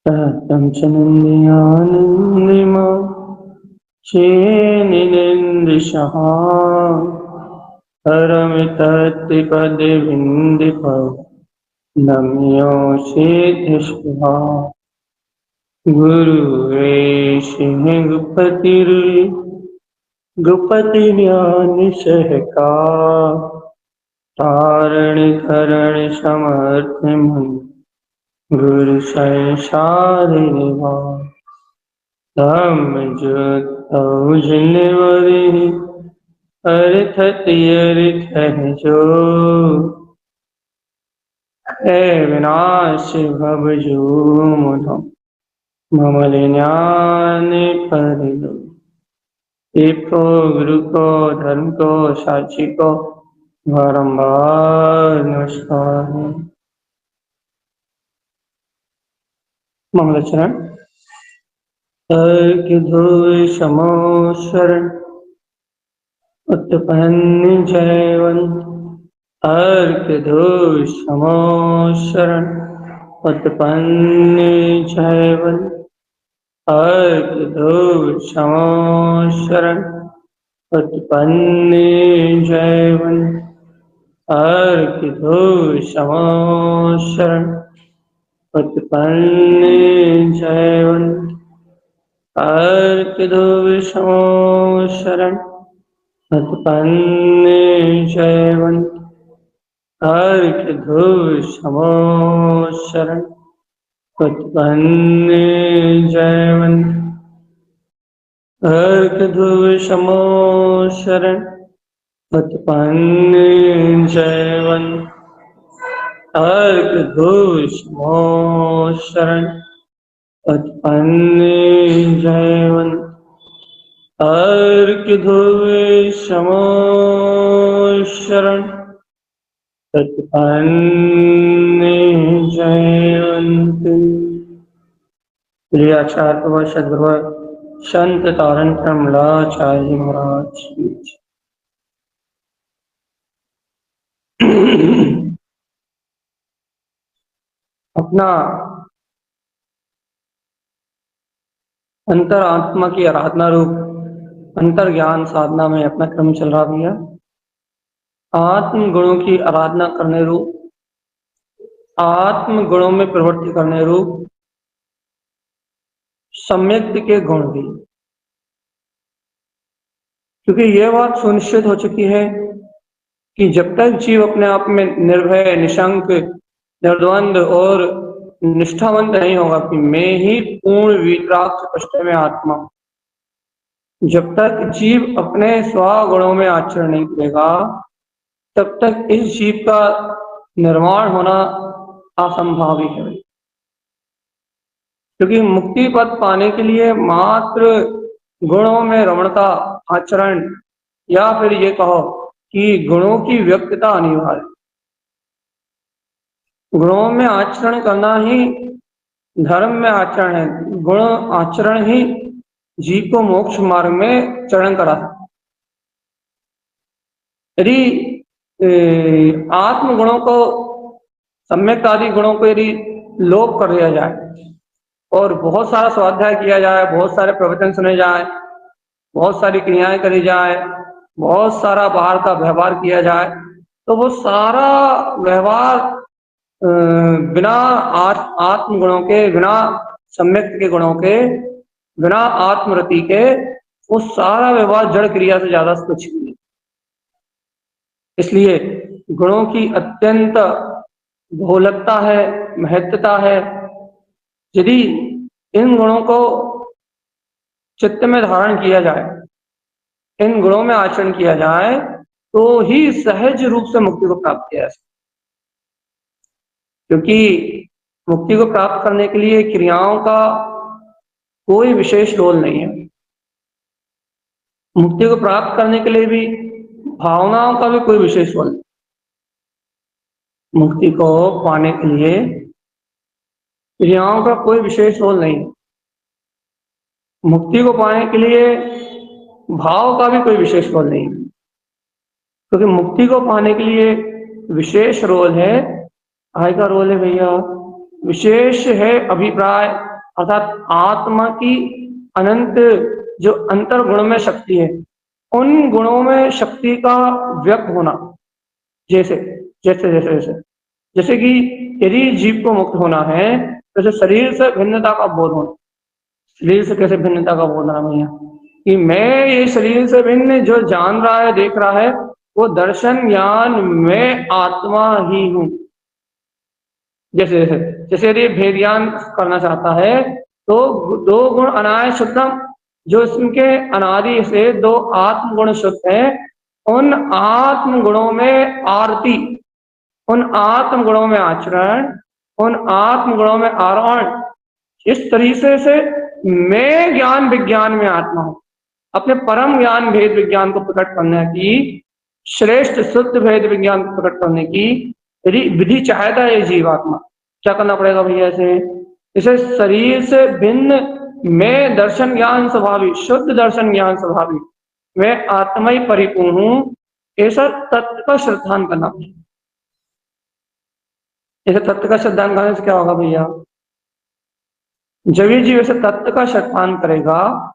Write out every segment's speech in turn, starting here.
सहतं च निन्द्यानन्दिमा चेनिन्द्रिशः परमितत्पदविन्दिप नम्योषेधिष्ठा गुरुरेश गुपति ज्ञान सहका तारण करण समर्थ मन गुरु संसारिणा धम्म जो जिनवरी अर्थ जो है विनाश भव जो मुनो ममल ज्ञान पर गुरु को धर्म को साक्षी को बारंबार नमस्कार। मंगलाचरण। तर्क धोय समो शरण उत्पन्न जयवंत अर्क धोय समो शरण उत्पन्न जयवंत अर्क धोय समो शरण उत्पन्न जयवंत अर्क धोय समो शरण उत्पन्न जयवंत अर्क धोय समो शरण उत्पन्न जयवंत अर्क धोय समो शरण उत्पन्न जयवंत अर्क धोय समो शरण उत्पन्न जयवंत अर्क धोय समो शरण उत्पन्न जयवंत अर्क धोय समो शरण उत्पन्न जयवंत। प्रिय आचार्य सदगुरु संत तारण कमलाचार्य महाराज की। अपना अंतर आत्मा की आराधना रूप अंतर ज्ञान साधना में अपना क्रम चल रहा भैया। आत्म गुणों की आराधना करने रूप आत्म गुणों में प्रवृत्ति करने रूप सम्यक के गुण भी, क्योंकि यह बात सुनिश्चित हो चुकी है कि जब तक जीव अपने आप में निर्भय निशंक निर्द्वंद और निष्ठावंत नहीं होगा कि मैं ही पूर्ण वितराग पृष्ठ में आत्मा, जब तक जीव अपने स्वगुणों में आचरण नहीं करेगा तब तक इस जीव का निर्माण होना असंभावी है। क्योंकि मुक्ति पद पाने के लिए मात्र गुणों में रमणता आचरण या फिर ये कहो कि गुणों की व्यक्तता अनिवार्य। गुणों में आचरण करना ही धर्म में आचरण है। गुण आचरण ही जीव को मोक्ष मार्ग में चरण करा सकता। यदि आत्म गुणों को सम्यक आदि गुणों को यदि लोप कर दिया जाए और बहुत सारा स्वाध्याय किया जाए, बहुत सारे प्रवचन सुने जाए, बहुत सारी क्रियाएं करी जाए, बहुत सारा बाहर का व्यवहार किया जाए, तो वो सारा व्यवहार बिना आत्म गुणों के, बिना सम्यक के गुणों के, बिना आत्मरति के, वो सारा व्यवहार जड़ क्रिया से ज्यादा कुछ नहीं। इसलिए गुणों की अत्यंत बहुलकता है, महत्वता है। यदि इन गुणों को चित्त में धारण किया जाए, इन गुणों में आचरण किया जाए, तो ही सहज रूप से मुक्ति को प्राप्त किया जा सकता। क्योंकि मुक्ति को प्राप्त करने के लिए क्रियाओं का कोई विशेष रोल नहीं है। मुक्ति को प्राप्त करने के लिए भी भावनाओं का भी कोई विशेष रोल नहीं। मुक्ति को पाने के लिए क्रियाओं का कोई विशेष रोल नहीं। मुक्ति को पाने के लिए भाव का भी कोई विशेष रोल नहीं, क्योंकि मुक्ति को पाने के लिए विशेष रोल है, काय का रोल है भैया? विशेष है अभिप्राय, अर्थात आत्मा की अनंत जो अंतर गुण में शक्ति है, उन गुणों में शक्ति का व्यक्त होना, जैसे जैसे जैसे जैसे जैसे कि यदि जीव को मुक्त होना है तो जैसे शरीर से भिन्नता का बोध होना। शरीर से कैसे भिन्नता का बोध होना भैया? कि मैं ये शरीर से भिन्न जो जान रहा है, देख रहा है, वो दर्शन ज्ञान मैं आत्मा ही हूं। जैसे जैसे जैसे यदि भेद ज्ञान करना चाहता है तो दो गुण अनाय शुद्धम, जो इसके अनादि से दो आत्म गुण शुद्ध है, उन आत्म गुणों में आरती, उन आत्म गुणों में आचरण, उन आत्म गुणों में आरोहण, इस तरीके से मैं ज्ञान विज्ञान में आत्मा हूं। अपने परम ज्ञान भेद विज्ञान को प्रकट करने की, श्रेष्ठ शुद्ध भेद विज्ञान को प्रकट करने की यदि विधि चाहता है जीवात्मा, क्या करना पड़ेगा भैया? इसे शरीर से भिन्न मैं दर्शन ज्ञान स्वभावी, शुद्ध दर्शन ज्ञान स्वभावी, मैं आत्मा ही परिपूर्ण हूं, ऐसा तत्व का श्रद्धान करना पड़ेगा। ऐसे तत्व का श्रद्धान करने से क्या होगा भैया? जब ये जीव ऐसे तत्व का श्रद्धान करेगा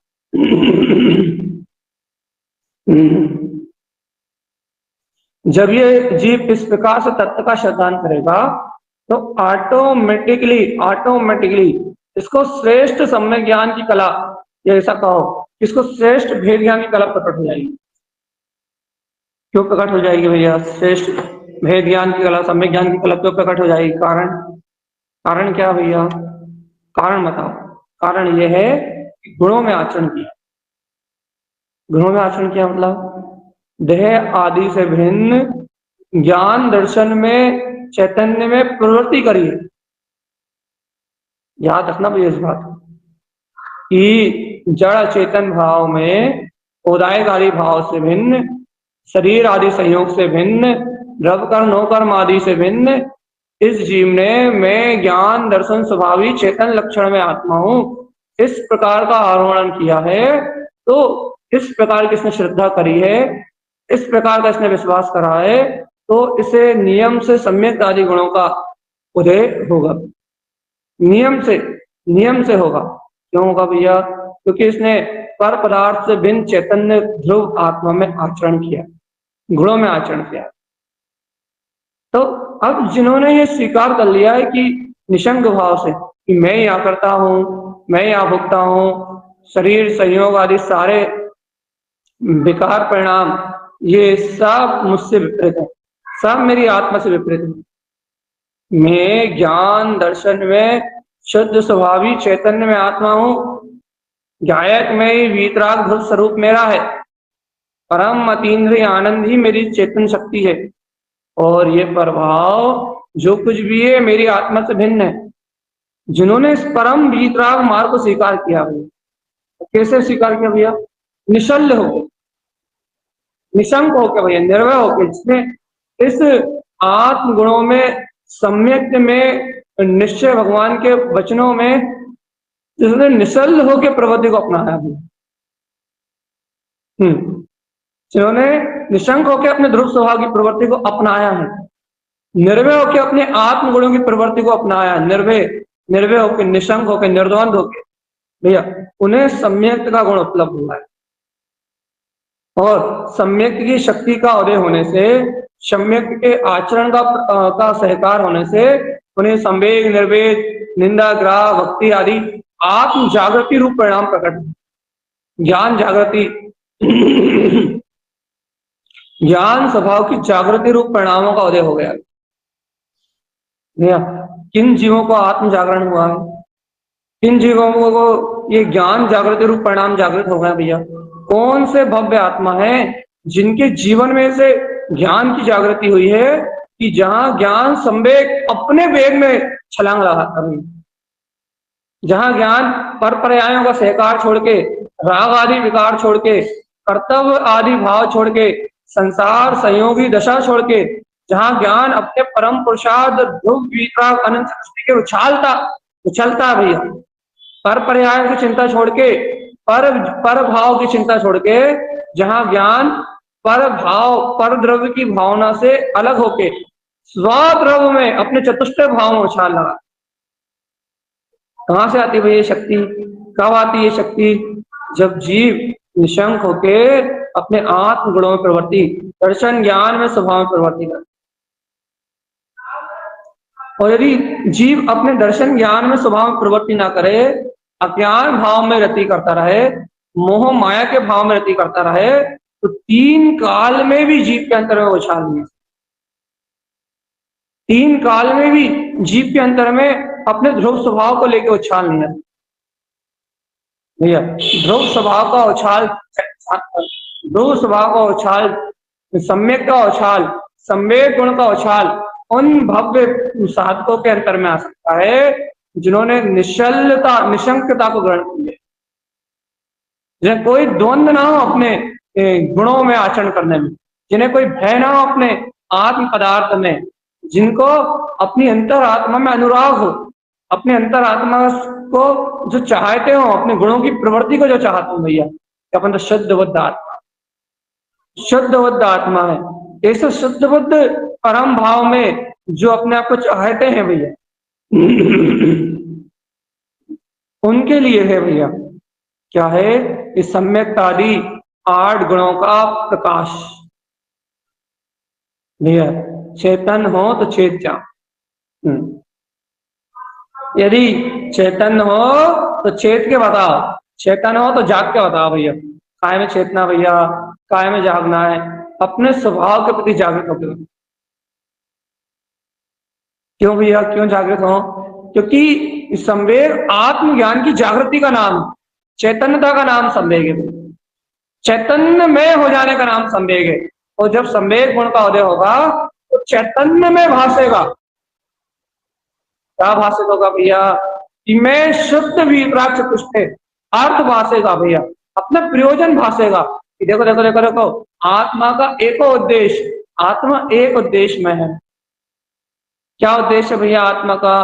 जब ये जीव इस प्रकार से तत्व का श्रद्धान करेगा तो ऑटोमेटिकली ऑटोमेटिकली इसको श्रेष्ठ सम्यक ज्ञान की कला, या ऐसा कहो इसको श्रेष्ठ भेद ज्ञान की कला प्रकट हो जाएगी। क्यों प्रकट हो जाएगी भैया? श्रेष्ठ भेद ज्ञान की कला, सम्यक ज्ञान की कला क्यों प्रकट हो जाएगी? कारण क्या भैया? कारण बताओ। कारण यह है कि गुणों में आचरण किया। गुणों में आचरण किया मतलब देह आदि से भिन्न ज्ञान दर्शन में, चैतन्य में प्रवृत्ति करिए। याद रखना भैया इस बात कि जड़ चेतन भाव में उदायक आदि भाव से भिन्न, शरीर आदि संयोग से भिन्न, द्रव कर्म नो कर्म आदि से भिन्न इस जीव ने मैं ज्ञान दर्शन स्वभावी चेतन लक्षण में आत्मा हूं, इस प्रकार का आरोहण किया है। तो इस प्रकार की इसने श्रद्धा करी है, इस प्रकार का इसने विश्वास करा है, तो इसे नियम से सम्यक आदि गुणों का उदय होगा। नियम से होगा। क्यों होगा भैया? क्योंकि इसने पर पदार्थ से भिन्न चैतन्य ध्रुव आत्मा में आचरण किया, गुणों में आचरण किया। तो अब जिन्होंने ये स्वीकार कर लिया है कि निशंक भाव से कि मैं यहाँ करता हूं, मैं यहाँ भुगता हूं, शरीर संयोग आदि सारे विकार परिणाम ये सब मुझसे विपरीत है, सब मेरी आत्मा से विपरीत है। मैं ज्ञान दर्शन में शुद्ध स्वभावी चैतन्य में आत्मा हूं, गायक में ही वीतराग ध्रुव स्वरूप मेरा है, परम अतीन्द्रिय आनंद ही मेरी चेतन शक्ति है, और ये प्रभाव जो कुछ भी है मेरी आत्मा से भिन्न है। जिन्होंने इस परम वीतराग मार्ग को स्वीकार किया भैया, कैसे स्वीकार किया भैया? निशल्य हो, निशंक होकर भैया, निर्भय होकर, जिसने इस आत्म गुणों में, सम्यक में, निश्चय भगवान के वचनों में जिसने निशल्य होकर प्रवृत्ति को अपनाया है। जिन्होंने निशंक होकर अपने ध्रुव स्वभाव की प्रवृत्ति को अपनाया है, निर्भय होकर अपने आत्म गुणों की प्रवृत्ति को अपनाया, निर्भय होकर, निशंक होकर, निर्द्वंद होकर भैया, उन्हें सम्यक का गुण उपलब्ध हुआ है। और सम्यक की शक्ति का उदय होने से, सम्यक के आचरण का सहकार होने से उन्हें संवेग, निर्वेद, निंदा, ग्राह, भक्ति आदि आत्म जागृति रूप परिणाम प्रकट, ज्ञान जागृति ज्ञान स्वभाव की जागृति रूप परिणामों का उदय हो गया भैया। किन जीवों को आत्म जागरण हुआ है? किन जीवों को ये ज्ञान जागृति रूप परिणाम जागृत हो गया भैया? कौन से भव्य आत्मा है जिनके जीवन में से ज्ञान की जागृति हुई है कि जहां ज्ञान संवेग अपने वेग में छलांग लगाता है, जहां ज्ञान पर पर्यायों का सहकार छोड़ के, राग आदि विकार छोड़ के, कर्तव्य आदि भाव छोड़ के, संसार संयोगी दशा छोड़ के, जहां ज्ञान अपने परम पुरुषार्थ ध्रुव वीतराग अनंत सृष्टि के उछलता भैया, पर पर्याय की चिंता छोड़ के, पर भाव की चिंता छोड़ के, जहां ज्ञान पर भाव, पर द्रव्य की भावना से अलग होके स्वद्रव्य में अपने चतुष्ट भाव में उछाल लगा, कहाँ से आती है भैया ये शक्ति? कब आती है ये शक्ति? जब जीव निशंक होके अपने आत्म गुणों में प्रवृत्ति, दर्शन ज्ञान में स्वभाव में प्रवृत्ति करे। और यदि जीव अपने दर्शन ज्ञान में स्वभाव में प्रवृत्ति ना करे, अज्ञान भाव में रति करता रहे, मोह माया के भाव में रति करता रहे, तो 3 काल में भी जीव के अंतर में उछाल नहीं। 3 काल में भी जीव के अंतर में अपने ध्रुव स्वभाव को लेकर उछाल नहीं है भैया। ध्रुव स्वभाव का उछाल, ध्रुव स्वभाव का उछाल, सम्यक का उछाल, सम्यक गुण का उछाल उन भव्य साधकों के अंतर में आ सकता है जिन्होंने निश्चलता, निशंकता को ग्रहण किया, जिन्हें कोई द्वंद्व ना हो अपने गुणों में आचरण करने में, जिन्हें कोई भय ना हो अपने आत्म पदार्थ में, जिनको अपनी अंतर आत्मा में अनुराग हो, अपने अंतर आत्मा को जो चाहते हो, अपने गुणों की प्रवृत्ति को जो चाहते हो भैया, अपन तो शुद्ध बुद्ध आत्मा, शुद्ध बुद्ध आत्मा है। ऐसे शुद्ध बुद्ध परम भाव में जो अपने आप को चाहते हैं भैया, उनके लिए है भैया क्या है? इस सम्यक आदि 8 गुणों का प्रकाश भैया। चेतन हो तो चेत जा, यदि चेतन हो तो चेत के बताओ, चेतन हो तो जाग के बताओ भैया। काय में चेतना भैया, काय में जागना है, अपने स्वभाव के प्रति जागृत होकर। क्यों भैया, क्यों जागृत हो? क्योंकि संवेग आत्मज्ञान की जागृति का नाम, चैतन्यता का नाम संवेग है, चैतन्य में हो जाने का नाम संवेग है। और जब संवेग गुण का उदय होगा तो चैतन्य में भासेगा। क्या भाषित होगा भैया? कि मैं शुद्ध विपराग चतुष्ट अर्थ भाषेगा भैया, अपना प्रयोजन भाषेगा कि देखो देखो देखो देखो, आत्मा का एक उद्देश्य, आत्मा एक उद्देश्य में है। क्या उद्देश्य भैया आत्मा का?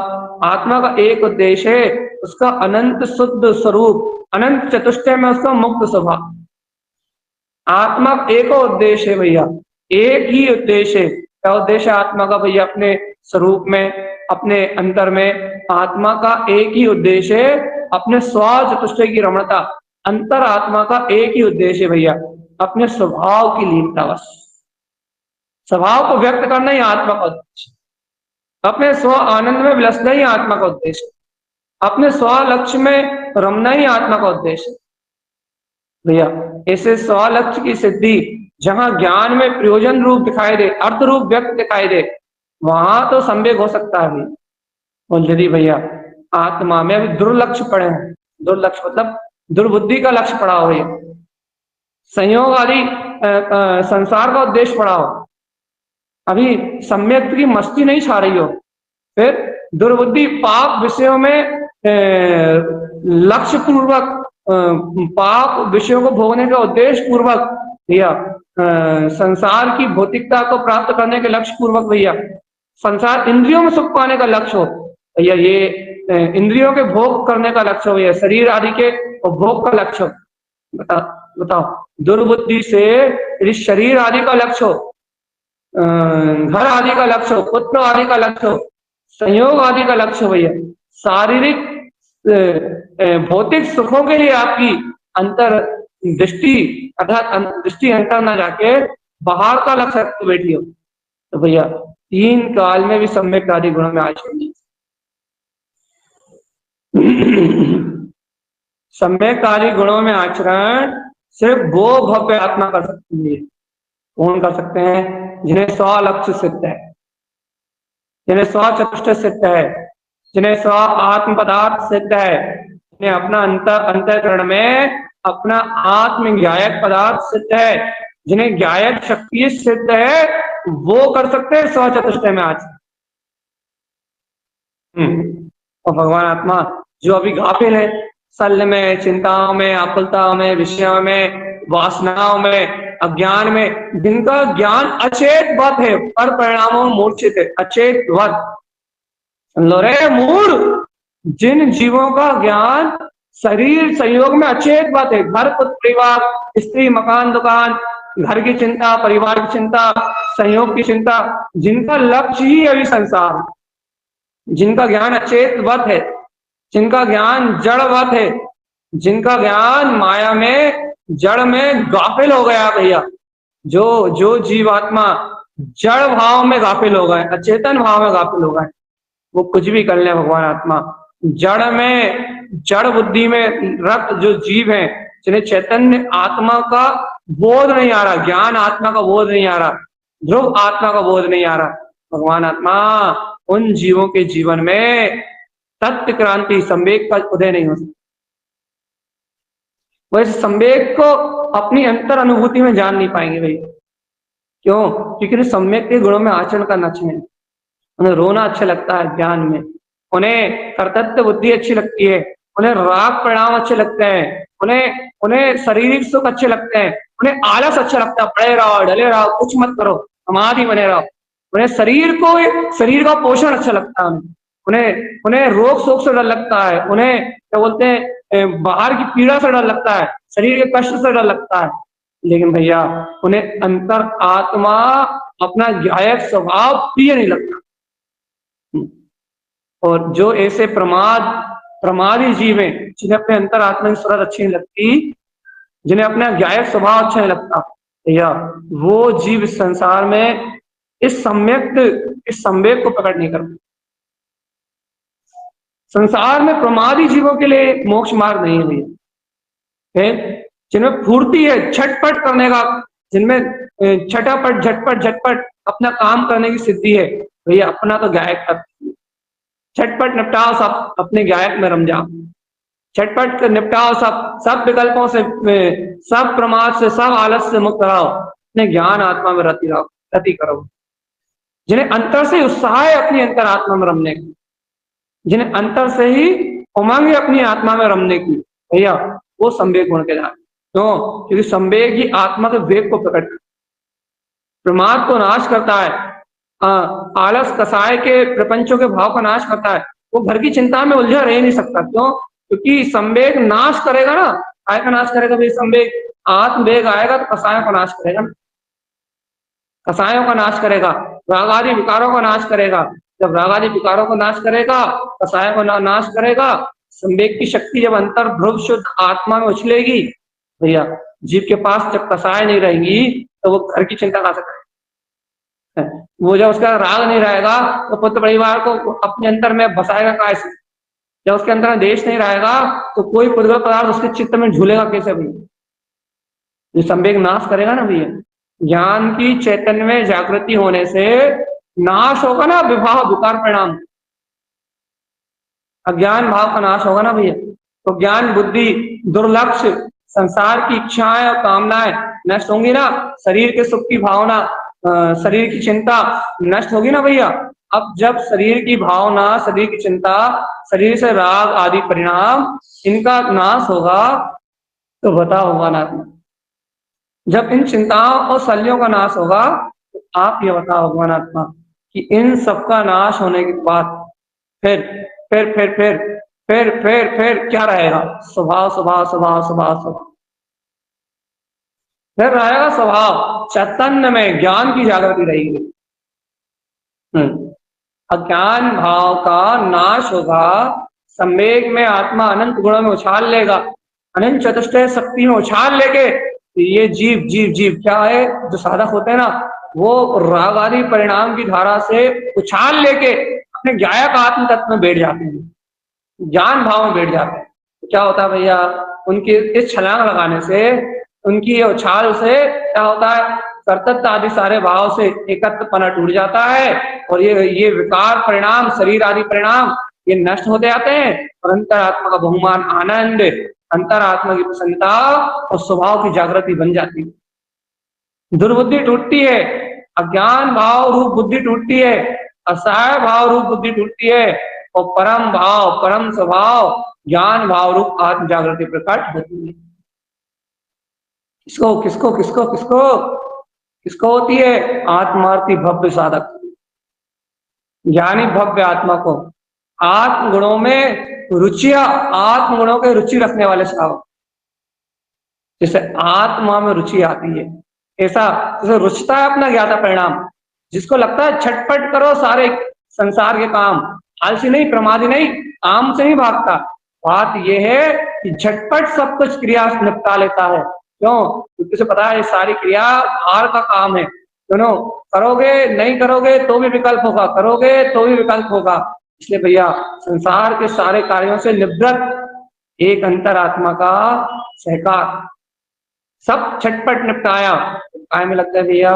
आत्मा का एक उद्देश्य है उसका अनंत शुद्ध स्वरूप, अनंत चतुष्टय में उसका मुक्त स्वभाव। आत्मा का एक उद्देश्य है भैया, एक ही उद्देश्य है। क्या उद्देश्य आत्मा का भैया? अपने स्वरूप में, अपने अंतर में आत्मा का एक ही उद्देश्य है, अपने स्व चतुष्टय की रमणता। अंतर आत्मा का एक ही उद्देश्य है भैया, अपने स्वभाव की लीनता। बस स्वभाव को व्यक्त करना ही आत्मा का उद्देश्य, अपने स्व आनंद में विलसना ही आत्मा का उद्देश्य, अपने स्व लक्ष्य में रमना ही आत्मा का उद्देश्य भैया। ऐसे स्व लक्ष्य की सिद्धि जहां ज्ञान में प्रयोजन रूप दिखाई दे, अर्थ रूप व्यक्त दिखाई दे, वहां तो संवेग हो सकता है भैया। और यदि भैया आत्मा में अभी दुर्लक्ष्य पड़े हैं, दुर्लक्ष्य मतलब दुर्बुद्धि का लक्ष्य पड़ा हो, भैया संयोग आदि संसार का उद्देश्य पड़ा हो, अभी सम्यक की मस्ती नहीं छा रही हो, फिर दुर्बुद्धि पाप विषयों में लक्ष्य पूर्वक, पाप विषयों को भोगने का उद्देश्य पूर्वक भैया, संसार की भौतिकता को प्राप्त करने के लक्ष्य पूर्वक भैया, संसार इंद्रियों में सुख पाने का लक्ष्य हो भैया, ये इंद्रियों के भोग करने का लक्ष्य हो भैया, शरीर आदि के उपभोग का लक्ष्य हो। बताओ दुर्बुद्धि से यदि शरीर आदि का लक्ष्य हो, घर आदि का लक्ष्य हो, पुत्र आदि का लक्ष्य हो, संयोग आदि का लक्ष्य हो भैया, शारीरिक भौतिक सुखों के लिए आपकी अंतर दृष्टि, अर्थात दृष्टि अंतर ना जाके बाहर का लक्ष्य बैठी हो, तो भैया 3 काल में भी सम्यक आदि गुणों में आचरण। सम्यक आदि गुणों में आचरण सिर्फ वो भव्य आत्मा कर सकती है। कौन कर सकते हैं? जिन्हें स्व लक्ष्य सिद्ध है, जिन्हें स्व चतुष्ट सिद्ध है, जिन्हें स्व आत्म पदार्थ सिद्ध है, जिन्हें अपना अंतःकरण में अपना आत्म ज्ञायक पदार्थ सिद्ध है, जिन्हें ज्ञायक शक्ति सिद्ध है, वो कर सकते हैं स्व चतुष्टय में आज। और भगवान आत्मा जो अभी घापिल है, शल्य में, चिंताओं में, आकुलताओं में, विषयों में, वासनाओं में, अज्ञान में, जिनका ज्ञान अचेत वत है, पर परिणामों मूर्छित है, अचेत वत। लो रे मूढ़, जिन जीवों का ज्ञान शरीर संयोग में अचेत बात है, घर पुत्र परिवार, स्त्री मकान दुकान, घर की चिंता, परिवार की चिंता, संयोग की चिंता, जिनका लक्ष्य ही अभी संसार, जिनका ज्ञान अचेत वत है, जिनका ज्ञान जड़वत है, जिनका ज्ञान माया में जड़ में गाफिल हो गया भैया, जो जो जीवात्मा जड़ भाव में गाफिल हो गए, अचेतन भाव में गाफिल हो गए, वो कुछ भी कर ले भगवान आत्मा। जड़ में, जड़ बुद्धि में रक्त जो जीव है, जिन्हें चैतन्य आत्मा का बोध नहीं आ रहा, ज्ञान आत्मा का बोध नहीं आ रहा, ध्रुव आत्मा का बोध नहीं आ रहा, भगवान आत्मा उन जीवों के जीवन में तत्व क्रांति संवेग का उदय नहीं हो सकता। वो इस संवेग को अपनी अंतर अनुभूति में जान नहीं पाएंगे भैया। क्यों? क्योंकि सम्यक के गुणों में आचरण करना चाहिए। उन्हें रोना अच्छा लगता है ज्ञान में, उन्हें कर्तव्य बुद्धि अच्छी लगती है, उन्हें राग परिणाम अच्छे लगते हैं, उन्हें उन्हें शारीरिक सुख अच्छे लगते हैं, उन्हें आलस अच्छा लगता है, पड़े रहो डले रहो कुछ मत करो समाधि बने रहो। उन्हें शरीर का पोषण अच्छा लगता है, उन्हें उन्हें रोग शोक से डर लगता है, उन्हें क्या बोलते हैं बाहर की पीड़ा से डर लगता है, शरीर के कष्ट से डर लगता है। लेकिन भैया उन्हें अंतर आत्मा अपना गायक स्वभाव प्रिय नहीं लगता। और जो ऐसे प्रमादी जीव हैं, जिन्हें अपने अंतर आत्मा की सूरत अच्छी नहीं लगती, जिन्हें अपना गायक स्वभाव अच्छा नहीं लगता, भैया वो जीव संसार में इस संवेग को प्रकट नहीं करते। संसार में प्रमादी जीवों के लिए मोक्ष मार्ग नहीं है भैया। जिनमें फूर्ति है छटपट करने का, जिनमें छटापट झटपट झटपट अपना काम करने की सिद्धि है, भैया अपना तो गायक तत्व झटपट निपटाओ, सब अपने गायक में रम जाओ, झटपट निपटाओ सब विकल्पों से, सब प्रमाद से, सब आलस से मुक्त रहो, अपने ज्ञान आत्मा में रति करो। जिन्हें अंतर से उत्साह है अपनी अंतर आत्मा में रमने की, जिन्हें अंतर से ही उमंग है अपनी आत्मा में रमने की, भैया वो संवेग गुण के जाने। क्यों? क्योंकि संवेग ही आत्मा के वेग को प्रकट करता, प्रमाद को नाश करता है, आलस कसाय के प्रपंचों के भाव का नाश करता है। वो घर की चिंता में उलझा रह नहीं सकता। क्यों? क्योंकि संवेग नाश करेगा ना, काय का नाश करेगा भाई? संवेग आत्मवेग आएगा तो कसायों का नाश करेगा, कसायों का नाश करेगा, राग आदि विकारों का नाश करेगा। जब राग आदि विकारों को नाश करेगा, कसायों को नाश करेगा, संवेग की शक्ति जब अंतर ध्रुव शुद्ध आत्मा में उछलेगी, भैया जीव के पास जब कसाय नहीं रहेंगी तो वो घर की चिंता कर सकता है। वो जब उसका राग नहीं रहेगा तो पुत्र परिवार को अपने अंतर में बसाएगा कैसे? जब उसके अंदर में देश नहीं रहेगा तो कोई पुद्गल पदार्थ उसके चित्त में झूलेगा कैसे भैया? ये संवेग नाश करेगा ना भैया। ज्ञान की चैतन्य में जागृति होने से नाश होगा ना विभाव विकार परिणाम, अज्ञान भाव का नाश होगा ना भैया। तो ज्ञान बुद्धि दुर्लक्ष्य संसार की इच्छाएं और कामनाएं नष्ट होंगी ना, शरीर के सुख की भावना, शरीर की चिंता नष्ट होगी ना भैया। अब जब शरीर की भावना, शरीर की चिंता, शरीर से राग आदि परिणाम इनका नाश होगा तो बताओ भगवान आत्मा, जब इन चिंताओं और शल्यों का नाश होगा तो आप ये बताओ भगवान आत्मा कि इन सबका नाश होने के बाद फिर क्या रहेगा? स्वभाव स्वभाव स्वभाव स्वभाव स्वभाव, फिर रहेगा स्वभाव, चैतन्य में ज्ञान की जागृति रहेगी। अज्ञान भाव का नाश होगा, संवेग में आत्मा अनंत गुणों में उछाल लेगा, अनंत चतुष्टय शक्ति में उछाल लेके ये जीव जीव जीव क्या है, जो साधक होते हैं ना, वो राग आदि परिणाम की धारा से उछाल लेके अपने गायक आत्म तत्व में बैठ जाते हैं, ज्ञान भाव में बैठ जाते हैं। तो क्या होता है भैया? उनके इस छलांग लगाने से, उनकी उछाल से क्या होता है? कर्तव्य आदि सारे भाव से एकत्वपना टूट जाता है और ये विकार परिणाम, शरीर आदि परिणाम ये नष्ट होते जाते हैं और अंतरात्मा का बहुमान आनंद, अंतरात्मा की प्रसन्नता और स्वभाव की जागृति बन जाती है। दुर्बुद्धि टूटती है, अज्ञान भाव रूप बुद्धि टूटती है, असहाय भाव रूप बुद्धि टूटती है और परम भाव, परम स्वभाव, ज्ञान भाव रूप आत्म जागृति प्रकट होती है। किसको किसको किसको किसको किसको होती है? आत्मार्थी भव्य साधक, ज्ञानी भव्य आत्मा को, आत्म गुणों में रुचिया, आत्म गुणों के रुचि रखने वाले साधक, जैसे आत्मा में रुचि आती है, ऐसा जैसे रुचता है अपना ज्ञाता परिणाम, जिसको लगता है छटपट करो सारे संसार के काम, आलसी नहीं, प्रमादी नहीं, काम से नहीं भागता। बात यह है कि झटपट सब कुछ क्रिया निपटा लेता है। क्यों? क्योंकि उसे पता है ये सारी क्रिया भार का काम है। दोनों करोगे नहीं करोगे तो भी विकल्प होगा, करोगे तो भी विकल्प होगा। इसलिए भैया संसार के सारे कार्यों से निवृत्त एक अंतरात्मा का सहकार सब झटपट निपटाया। काय में लगता है भैया?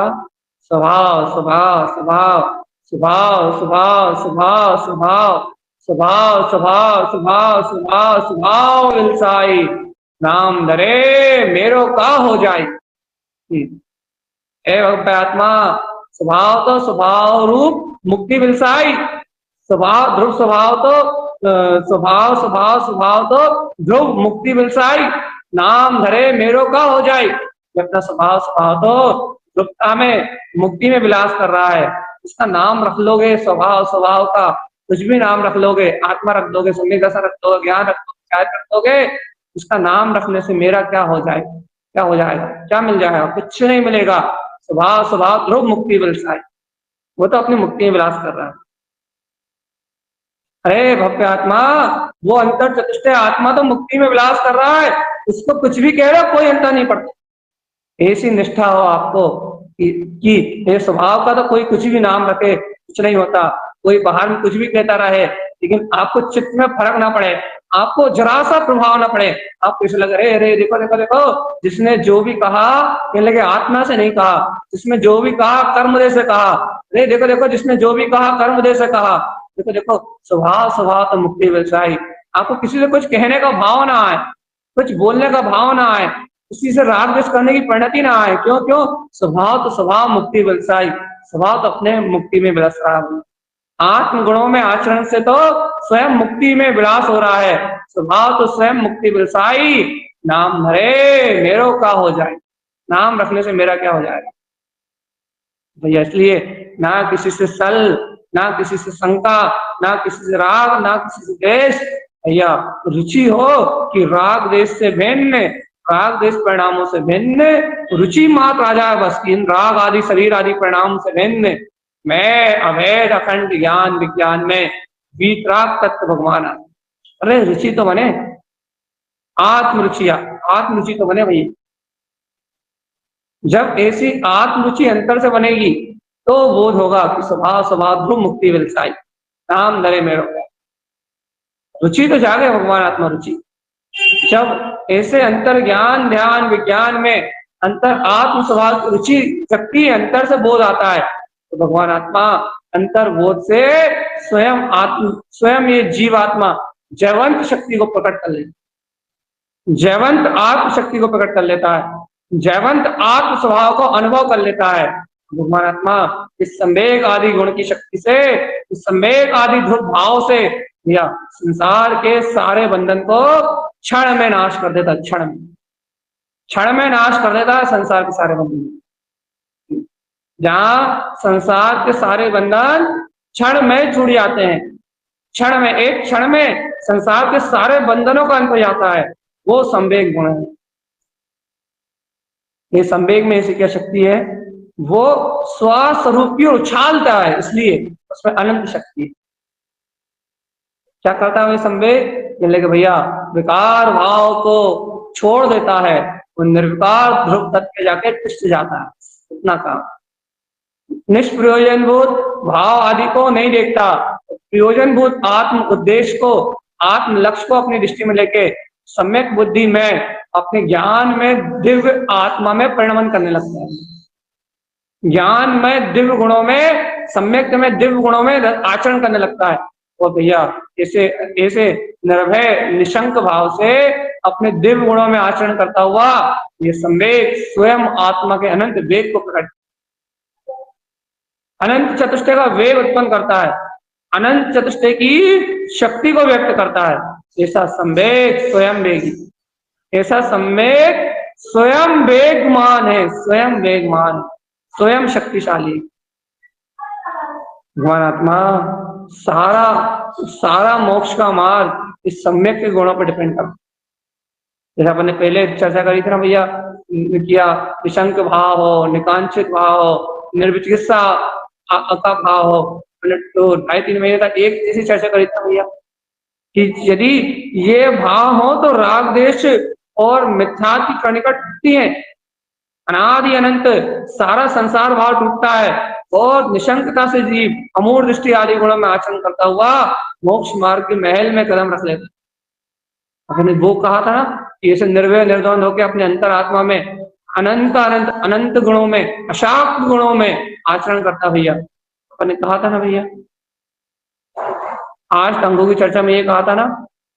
स्वभाव स्वभाव स्वभाव स्वभाव स्वभाव स्वभाव स्वभाव स्वभाव स्वभाव स्वभाव स्वभाव स्वभाव विलसाई नाम धरे मेरो का हो जाए। हे आत्मा स्वभाव तो स्वभाव रूप मुक्ति विलसाई, स्वभाव ध्रुव स्वभाव तो स्वभाव स्वभाव स्वभाव तो ध्रुव मुक्ति विलसाई नाम धरे मेरो का हो जाए। अपना स्वभाव स्वभाव तो ध्रुवता में मुक्ति में विलास कर रहा है, उसका नाम रख लोगे, स्वभाव स्वभाव का कुछ भी नाम रख लोगे, आत्मा रख दोगे, सम्यक दशा रख दोगे, ज्ञान रख दोगे, क्या रख दोगे, उसका नाम रखने से मेरा क्या हो जाए, क्या हो जाएगा, क्या मिल जाएगा? कुछ नहीं मिलेगा। स्वभाव स्वभाव ध्रुव मुक्ति विलसाई, वो तो अपनी मुक्ति में विलास कर रहा है। अरे भव्य आत्मा, वो अंतर चतुष्टय आत्मा तो मुक्ति में विलास कर रहा है, उसको कुछ भी कह रहे हो कोई अंतर नहीं पड़ता। ऐसी निष्ठा हो आपको कि ये स्वभाव का तो कोई कुछ भी नाम रखे कुछ नहीं होता, कोई बाहर में कुछ भी कहता रहे, लेकिन आपको चित्त में फर्क ना पड़े, आपको जरा सा प्रभाव ना पड़े, आपको ऐसे लगे अरे देखो देखो देखो, जिसने जो भी कहा कहने लगे आत्मा से नहीं कहा, जिसने जो भी कहा कर्मदेह से कहा, अरे देखो देखो जिसने जो भी कहा कर्मदेह से कहा, देखो देखो स्वभाव स्वभाव तो मुक्ति विलसाई। आपको किसी से कुछ कहने का भाव ना आए, कुछ बोलने का भाव ना आए, किसी से राग द्वेष करने की परिणति ना आए। क्यों? क्यों? स्वभाव तो स्वभाव मुक्ति विलसाई, स्वभाव तो अपने मुक्ति में विलस रहा है। आत्म गुणों में आचरण से तो स्वयं मुक्ति में विलास हो रहा है, स्वभाव तो स्वयं मुक्ति विलसाई नाम धरे मेरो का हो जाए। नाम रखने से मेरा क्या हो जाएगा भैया? इसलिए ना किसी से सल, ना किसी से शंका, ना किसी से राग, ना किसी से द्वेष। भैया रुचि हो कि राग देश से भिन्न, राग देश परिणामों से भिन्न, रुचि मात्र आ जाए बस, इन राग आदि शरीर आदि परिणाम से भिन्न मैं अभेद अखंड ज्ञान विज्ञान में वीतराग तत्व भगवान। अरे रुचि तो बने, आत्मरुचिया आत्मरुचि तो बने भैया। जब ऐसी आत्मरुचि अंतर से बनेगी तो बोध होगा कि स्वभाव स्वभाव ध्रुव मुक्ति विलसाई नाम धरे मेरो। रुचि तो जागे भगवान आत्मा रुचि। जब ऐसे अंतर ज्ञान ध्यान विज्ञान में अंतर आत्म स्वभाव रुचि शक्ति अंतर से बोध आता है, तो भगवान आत्मा अंतर बोध से स्वयं आत्म स्वयं ये जीव आत्मा जयवंत शक्ति को प्रकट कर लेता, जयवंत आत्म शक्ति को प्रकट कर लेता है, जयवंत आत्म स्वभाव को अनुभव कर लेता है। भगवान आत्मा इस संवेग आदि गुण की शक्ति से, इस संवेग आदि ध्रुव भाव से या संसार के सारे बंधन को क्षण में नाश कर देता, क्षण में नाश कर देता है संसार के सारे बंधन। जहां संसार के सारे बंधन क्षण में छूट जाते हैं, क्षण में, एक क्षण में संसार के सारे बंधनों का अंत हो जाता है, वो संवेग गुण है। ये संवेग में ऐसी क्या शक्ति है? वो स्वस्वरूप की उछालता है, इसलिए उसमें अनंत शक्ति है। क्या करता है संवेग? कि भैया विकार भाव को छोड़ देता है, वो निर्विकार ध्रुव तत्व पे जाके टिक जाता है, इतना काम। निष्प्रयोजनभूत भाव आदि को नहीं देखता, प्रयोजनभूत आत्म उद्देश्य को, आत्म लक्ष्य को अपनी दृष्टि में लेके सम्यक बुद्धि में, अपने ज्ञान में, दिव्य आत्मा में परिणमन करने लगता है। ज्ञान में, दिव्य गुणों में, सम्यक में, दिव्य गुणों में आचरण करने लगता है। और भैया ऐसे ऐसे निर्भय निशंक भाव से अपने दिव्य गुणों में आचरण करता हुआ ये संवेग स्वयं आत्मा के अनंत वेग को प्रकट, अनंत चतुष्टय का वेग उत्पन्न करता है, अनंत चतुष्टय की शक्ति को व्यक्त करता है। ऐसा संवेग स्वयं वेगी, ऐसा संवेग स्वयं वेगमान है, स्वयं वेगमान, स्वयं शक्तिशाली। भगवान आत्मा सारा सारा मोक्ष का मार्ग इस सम्यक के गुणों पर डिपेंड करता है। जैसे अपन ने पहले चर्चा करी थी ना भैया, किया निशंक भाव हो, निकांक्षित भाव हो, निर्विचिकित्सा का भाव हो, तो 2.5-3 महीने तक एक जैसी चर्चा करी थी भैया। कि यदि ये भाव हो तो राग देश और मिथ्या की कणिका टूटती है, अनादि अनंत सारा संसार भाव टूटता है और निशंकता से जीव अमूढ़ दृष्टि आदि गुणों में आचरण करता हुआ मोक्ष मार्ग के महल में कदम रख लेता। अपने वो कहा था ना कि ऐसे निर्भय निर्द्वंद होकर अपने अंतरात्मा में अनंत अनंत अनंत गुणों में अशाक्त गुणों में आचरण करता भैया। अपने कहा था ना भैया, आठ अंगों की चर्चा में ये कहा था ना,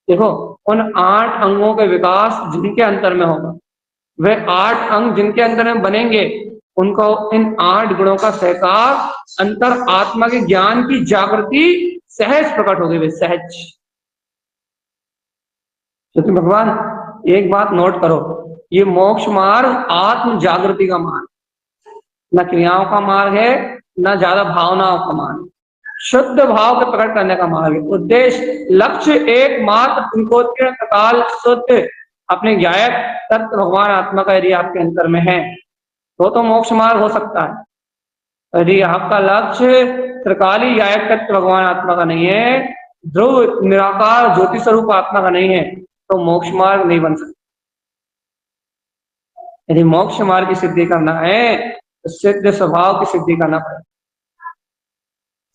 देखो उन 8 अंगों के विकास जिनके अंतर में होगा, वे 8 अंग जिनके अंदर में बनेंगे, उनको इन 8 गुणों का सहकार अंतर आत्मा के ज्ञान की जागृति सहज प्रकट होगी, वे सहज। क्योंकि भगवान एक बात नोट करो, ये मोक्ष मार्ग आत्म जागृति का मार्ग, न क्रियाओं का मार्ग है, न ज्यादा भावनाओं का मार्ग, शुद्ध भाव को प्रकट करने का मार्ग है। उद्देश्य लक्ष्य एकमात्र तुमकोत्कीर्ण काल शुद्ध अपने गायक तत्व भगवान आत्मा का यदि आपके अंतर में है तो मोक्ष मार्ग हो सकता है। यदि आपका लक्ष्य त्रिकाली गायक तत्व भगवान आत्मा का नहीं है, ध्रुव निराकार ज्योति स्वरूप आत्मा का नहीं है, तो मोक्ष मार्ग नहीं बन सकता। यदि मोक्ष मार्ग की सिद्धि करना है तो सिद्ध स्वभाव की सिद्धि करना पड़ेगा,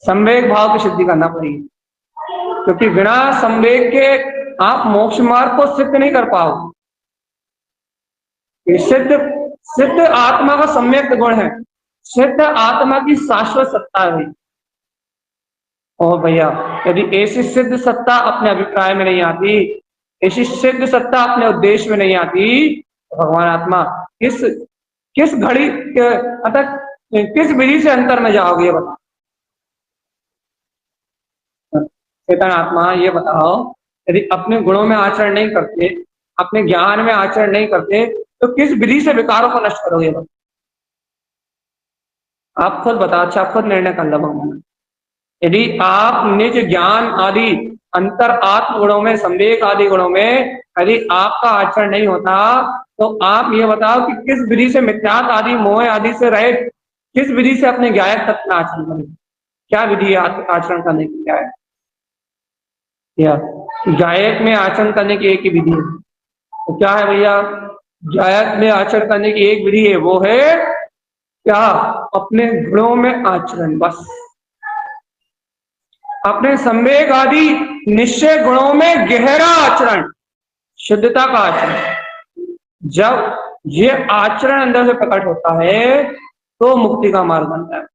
संवेग भाव की सिद्धि करना पड़ेगी, क्योंकि बिना संवेग के आप मोक्ष मार्ग को सिद्ध नहीं कर पाओगे। सिद्ध आत्मा का सम्यक गुण है, सिद्ध आत्मा की शाश्वत सत्ता है। और भैया यदि ऐसी सिद्ध सत्ता अपने अभिप्राय में नहीं आती, ऐसी सिद्ध सत्ता अपने उद्देश्य में नहीं आती, तो भगवान आत्मा किस घड़ी अर्थात किस विधि से अंतर में जाओगे, ये बताओ। चेतन आत्मा ये बताओ, यदि अपने गुणों में आचरण नहीं करते, अपने ज्ञान में आचरण नहीं करते, तो किस विधि से विकारों को नष्ट करोगे? आप खुद बताओ, अच्छा खुद निर्णय कर लो भगवान। यदि आप निज ज्ञान आदि अंतर आत्म गुणों में, संवेग आदि गुणों में यदि आपका आचरण नहीं होता, तो आप ये बताओ कि किस विधि से मिथ्यात्व आदि मोह आदि से रहे, किस विधि से अपने गायक तत्व आचरण करें? क्या विधि आचरण करने की क्या है? या गायक में आचरण करने की एक ही विधि है, तो क्या है भैया? गायक में आचरण करने की एक विधि है, वो है क्या? अपने गुणों में आचरण, बस अपने संवेग आदि निश्चय गुणों में गहरा आचरण, शुद्धता का आचरण। जब ये आचरण अंदर से प्रकट होता है तो मुक्ति का मार्ग बनता है।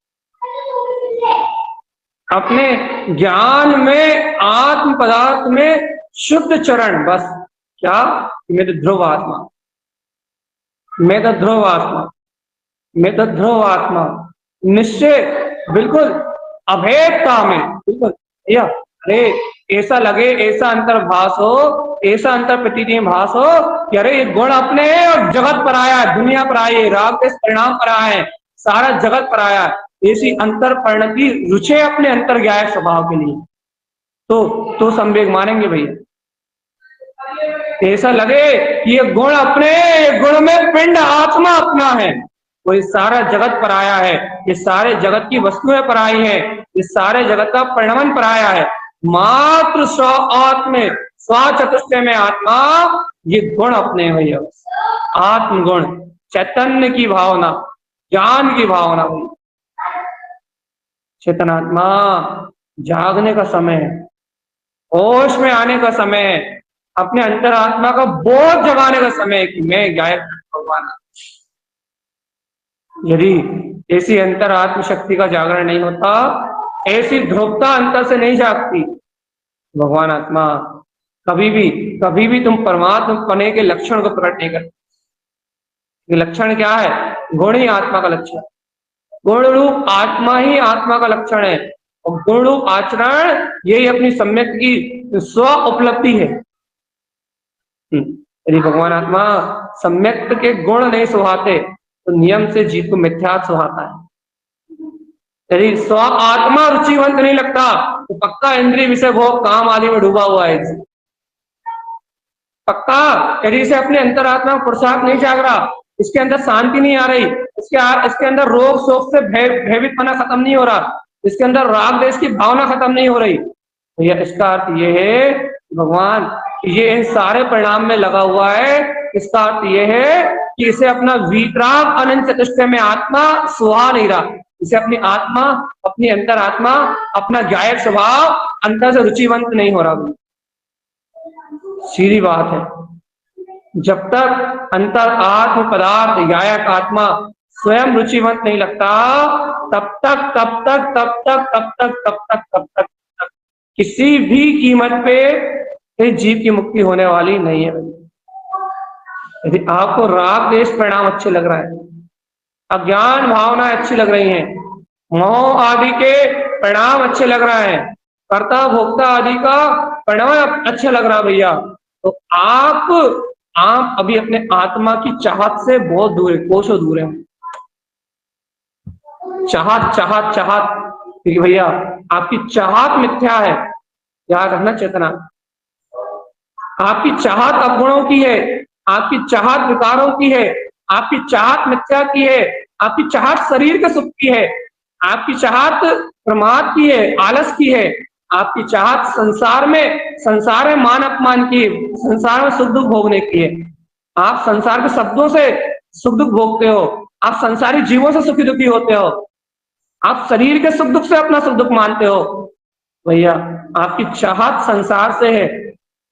अपने ज्ञान में, आत्म पदार्थ में शुद्ध चरण, बस क्या? मैं तो ध्रुव आत्मा, मैं तो ध्रुव आत्मा, मैं तो ध्रुव आत्मा, निश्चय बिल्कुल अभेदता में, बिल्कुल या अरे ऐसा लगे, ऐसा अंतर्भास हो, ऐसा अंतर प्रतीति भास हो कि अरे ये गुण अपने है और जगत पर आया है, दुनिया पर आई है, राग देश परिणाम पर आया है, सारा जगत पर आया है, ऐसी अंतर परिणति रुचे अपने अंतर गायक स्वभाव के लिए, तो संवेग मानेंगे भैया। ऐसा लगे कि ये गुण अपने, ये गुण में पिंड आत्मा अपना है, वो इस सारा जगत पर आया है, ये सारे जगत की वस्तुएं पर आई है, इस सारे जगत का परिणमन पर आया है, मात्र स्व आत्म स्व चतुष्टय में आत्मा, ये गुण अपने भैया, आत्म गुण, चैतन्य की भावना, ज्ञान की भावना भैया। चेतनात्मा जागने का समय है, होश में आने का समय है, अपने अंतरात्मा का बोध जगाने का समय है कि मैं गायक भगवान। यदि ऐसी अंतर आत्म शक्ति का जागरण नहीं होता, ऐसी ध्रुवता अंतर से नहीं जागती, भगवान आत्मा कभी भी तुम परमात्मा पने के लक्षण को प्रकट नहीं करते। लक्षण क्या है? गुण ही आत्मा का लक्षण, गुण रूप आत्मा ही आत्मा का लक्षण है, और गुण रूप आचरण यही अपनी सम्यक की स्व उपलब्धि है। यदि भगवान आत्मा सम्यक के गुण नहीं सुहाते तो नियम से जीव को मिथ्या सुहाता है। यदि स्व आत्मा रुचिवंत नहीं लगता तो पक्का इंद्रिय विषय भोग काम आदि में डूबा हुआ है, पक्का। यदि इसे अपने अंतरात्मा पुरुषार्थ नहीं जाग रहा, इसके अंदर शांति नहीं आ रही, इसके अंदर रोग शोक से भयभीत पना खत्म नहीं हो रहा, इसके अंदर राग देश की भावना खत्म नहीं हो रही, भैया इसका अर्थ ये है भगवान ये इन सारे परिणाम में लगा हुआ है, इसका अर्थ ये है कि इसे अपना वीतराग अनंत चतुष्टय में आत्मा सुहा नहीं रहा, इसे अपनी आत्मा, अपनी अंतर आत्मा, अपना गायक स्वभाव अंतर से रुचिवंत नहीं हो रहा। सीधी बात है, जब तक अंतर आत्म पदार्थ गायक आत्मा स्वयं रुचिवंत नहीं लगता तब तक तब तक तब तक तब तक तब तक तब तक किसी भी कीमत पे इस जीव की मुक्ति होने वाली नहीं है। यदि आपको राग देश परिणाम अच्छे लग रहा है, अज्ञान भावना अच्छी लग रही हैं, मोह आदि के परिणाम अच्छे लग रहा है, कर्ता भोक्ता आदि का परिणाम अच्छा लग रहा भैया, तो आप अभी अपने आत्मा की चाहत से बहुत दूर है, कोसों दूर है। चाहत चाहत चाहत भैया आपकी चाहत मिथ्या है, याद रखना चेतना। आपकी चाहत अवगुणों की है, आपकी चाहत विकारों की है, आपकी चाहत मिथ्या की है, आपकी चाहत शरीर के सुख की है, आपकी चाहत प्रमाद की है, आलस की है, आपकी चाहत संसार में मान अपमान की, संसार में सुख दुख भोगने की है। आप संसार के शब्दों से सुख दुख भोगते हो, आप संसारी जीवों से सुखी दुखी होते हो, आप शरीर के सुख दुख से अपना सुख दुख मानते हो। भैया आपकी चाहत संसार से है,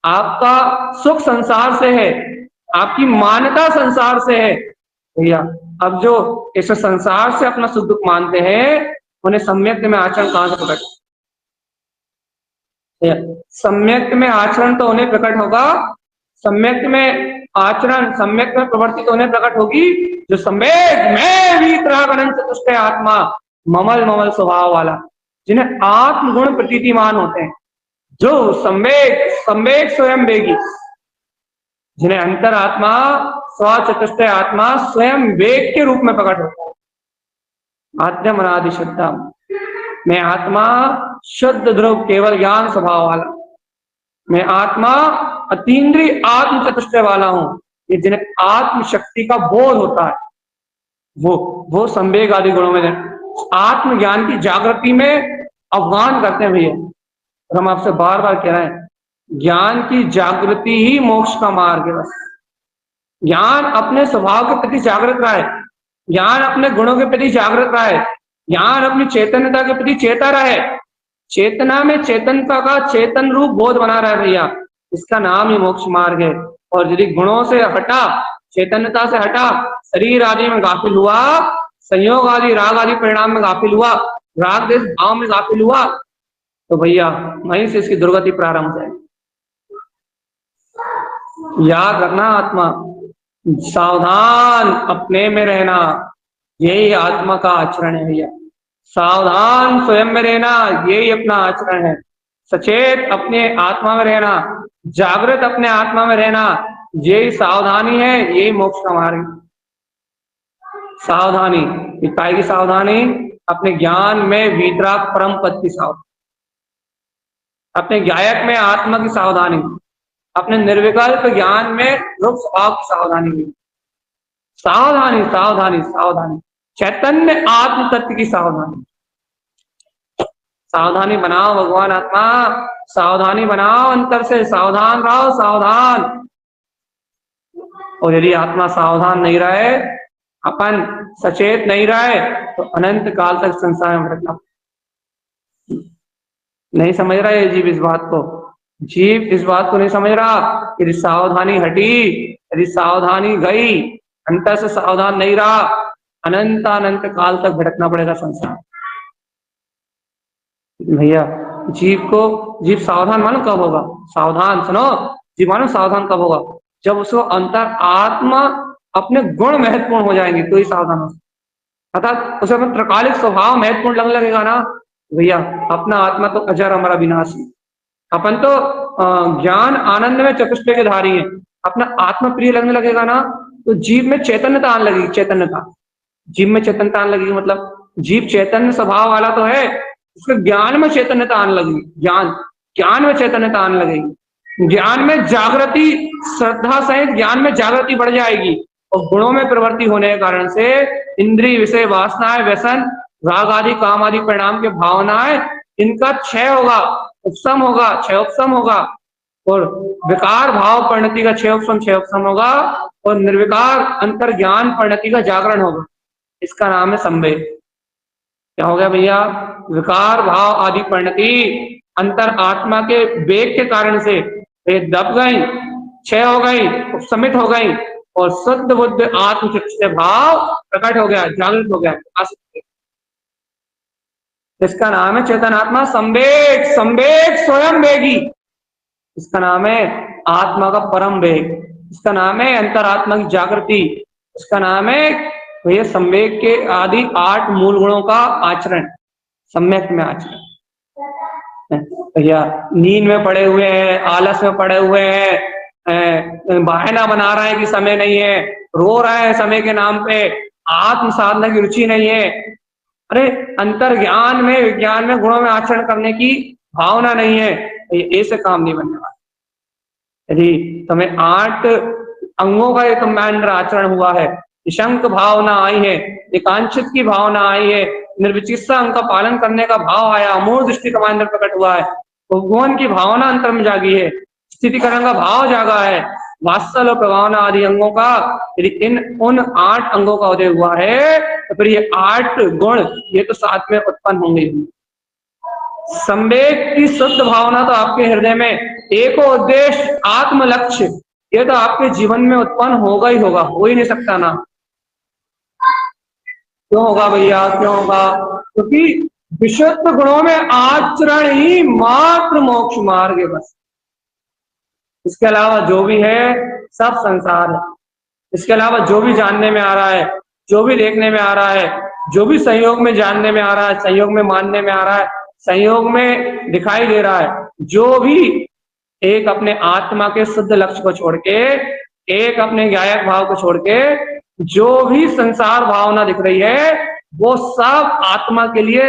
आपका सुख संसार से है, आपकी मान्यता संसार से है। भैया अब जो इस संसार से अपना सुख दुख मानते हैं उन्हें सम्यक में आचरण कहां से प्रकट? सम्यक में आचरण तो उन्हें प्रकट होगा, सम्यक में आचरण, सम्यक में प्रवृत्ति तो उन्हें प्रकट होगी जो सम्यक में वीतराग अनंत चतुष्टय आत्मा ममल ममल स्वभाव वाला, जिन्हें आत्मगुण प्रतीतिमान होते हैं, जो सम्यक स्वयं वेगी, जिन्हें अंतर आत्मा स्व चतुष्टय आत्मा स्वयं वेग के रूप में प्रकट होता है। आद्यम अनादि शुद्धम, मैं आत्मा शुद्ध ध्रुव केवल ज्ञान स्वभाव वाला, मैं आत्मा अतीन्द्रिय आत्म चतुष्टय वाला हूं। ये जिन्हें आत्म शक्ति का बोध होता है वो संवेग आदि गुणों में आत्म ज्ञान की जागृति में अवगान करते हैं। भैया हम आपसे बार बार कह रहे हैं, ज्ञान की जागृति ही मोक्ष का मार्ग है। बस ज्ञान अपने स्वभाव के प्रति जागृत रहे, ज्ञान अपने गुणों के प्रति जागृत रहे, ज्ञान अपनी चैतन्यता के प्रति चेता रहे, चेतना में चेतनता का चेतन रूप बोध बना रहा है भैया, इसका नाम ही मोक्ष मार्ग है। और यदि गुणों से हटा, चैतन्यता से हटा, शरीर आदि में गाफिल हुआ, संयोग आदि राग आदि परिणाम में गाफिल हुआ, राग देश भाव में गाफिल हुआ, तो भैया वहीं से इसकी दुर्गति प्रारंभ है। याद रखना, आत्मा सावधान अपने में रहना, यही आत्मा का आचरण है भैया। सावधान स्वयं में रहना, यही अपना आचरण है। सचेत अपने आत्मा में रहना, जागृत अपने आत्मा में रहना, यही सावधानी है, यही मोक्ष का मार्ग। सावधानी काय की सावधानी? अपने ज्ञान में वीतराग परम पद की सावधानी, अपने गायक में आत्मा की सावधानी, अपने निर्विकल्प ज्ञान में रूप स्वभाव की सावधानी। सावधानी सावधानी सावधानी, चैतन्य आत्म तत्व की सावधानी। सावधानी बनाओ भगवान आत्मा, सावधानी बनाओ अंतर से, सावधान रहो, सावधान। और यदि आत्मा सावधान नहीं रहे, अपन सचेत नहीं रहे, तो अनंत काल तक संसार में भटकना। नहीं समझ रहा है जीव इस बात को, जीव इस बात को नहीं समझ रहा। यदि सावधानी हटी, यदि सावधानी गई, अंतर से सावधान नहीं रहा, अनंत अनंत काल तक भटकना पड़ेगा संसार। भैया जीव सावधान मानो कब होगा? सावधान सुनो, जीव मानो सावधान कब होगा? जब उसको अंतर आत्मा अपने गुण महत्वपूर्ण हो जाएंगे तो ही सावधान हो। अर्थात उसे अपना त्रकालिक स्वभाव महत्वपूर्ण लगने लगेगा ना भैया, अपना आत्मा तो अजर अमर अविनाशी, अपन तो ज्ञान आनंद में चतुष्टय के धारी है, अपना आत्मा प्रिय लगने लगेगा ना, तो जीव में चैतन्यता आने लगेगी। चैतन्यता, जीव में चैतन्यता आने लगेगी, मतलब जीव चैतन्य स्वभाव वाला तो है, उसके ज्ञान में चैतन्यता आने लगेगी, ज्ञान में चैतन्यता आने लगेगी, ज्ञान में जागृति, श्रद्धा सहित ज्ञान में जागृति बढ़ जाएगी। और गुणों में प्रवृत्ति होने के कारण से इंद्रिय विषय वासनाएं, व्यसन, राग आदि काम आदि परिणाम के भावनाएं, इनका क्षय होगा, उपसम होगा, क्षय उपसम होगा, और विकार भाव परिणति का क्षय उपसम होगा, और निर्विकार अंतर ज्ञान परिणति का जागरण होगा। इसका नाम है संवेग। क्या हो गया भैया? विकार भाव आदि परिणति अंतर आत्मा के वेग के कारण से वे दब गई, क्षय हो गई, उपसमित हो गई, और शुद्ध बुद्ध आत्म से भाव प्रकट हो गया, जागृत हो गया। इसका नाम है चेतनात्मा संवेग। संवेग स्वयं वेगी, इसका नाम है आत्मा का परम वेग, इसका नाम है अंतरात्मा की जागृति, इसका नाम है भैया संवेग के आदि 8 मूल गुणों का आचरण, सम्यक में आचरण। भैया नींद में पड़े हुए हैं, आलस में पड़े हुए हैं, बहाना बना रहे हैं कि समय नहीं है, रो रहे हैं समय के नाम पे, आत्म साधना की रुचि नहीं है, अरे अंतर ज्ञान में, विज्ञान में, गुणों में आचरण करने की भावना नहीं है, ऐसे काम नहीं बनने वाला। यदि तुम्हें 8 अंगों का तुम्हारे अंदर आचरण हुआ है, निशंक भावना आई है, एकांचित की भावना आई है, निर्विचिकित्सा अंग का पालन करने का भाव आया, अमूढ़ दृष्टि तुम्हारे अंदर प्रकट हुआ है, भगवान की भावना अंतर में जागी है, स्थितिकरण का भाव जागा है, वात्सल और प्रभावना आदि अंगों का यदि इन उन 8 अंगों का उदय हुआ है, तो फिर ये 8 गुण ये तो साथ में उत्पन्न होंगे। संवेग की शुद्ध भावना तो आपके हृदय में एको उद्देश्य आत्म लक्ष्य, ये तो आपके जीवन में उत्पन्न होगा ही होगा, हो ही नहीं सकता ना। क्यों होगा भैया, क्यों होगा? क्योंकि विशुद्ध गुणों में आचरण ही मात्र मोक्ष मार्ग है बस। इसके अलावा जो भी है सब संसार है। इसके अलावा जो भी जानने में आ रहा है, जो भी देखने में आ रहा है, जो भी संयोग में जानने में आ रहा है, संयोग में मानने में आ रहा है, संयोग में दिखाई दे रहा है, जो भी एक अपने आत्मा के शुद्ध लक्ष्य को छोड़ के, एक अपने गायक भाव को छोड़ के जो भी संसार भावना दिख रही है, वो सब आत्मा के लिए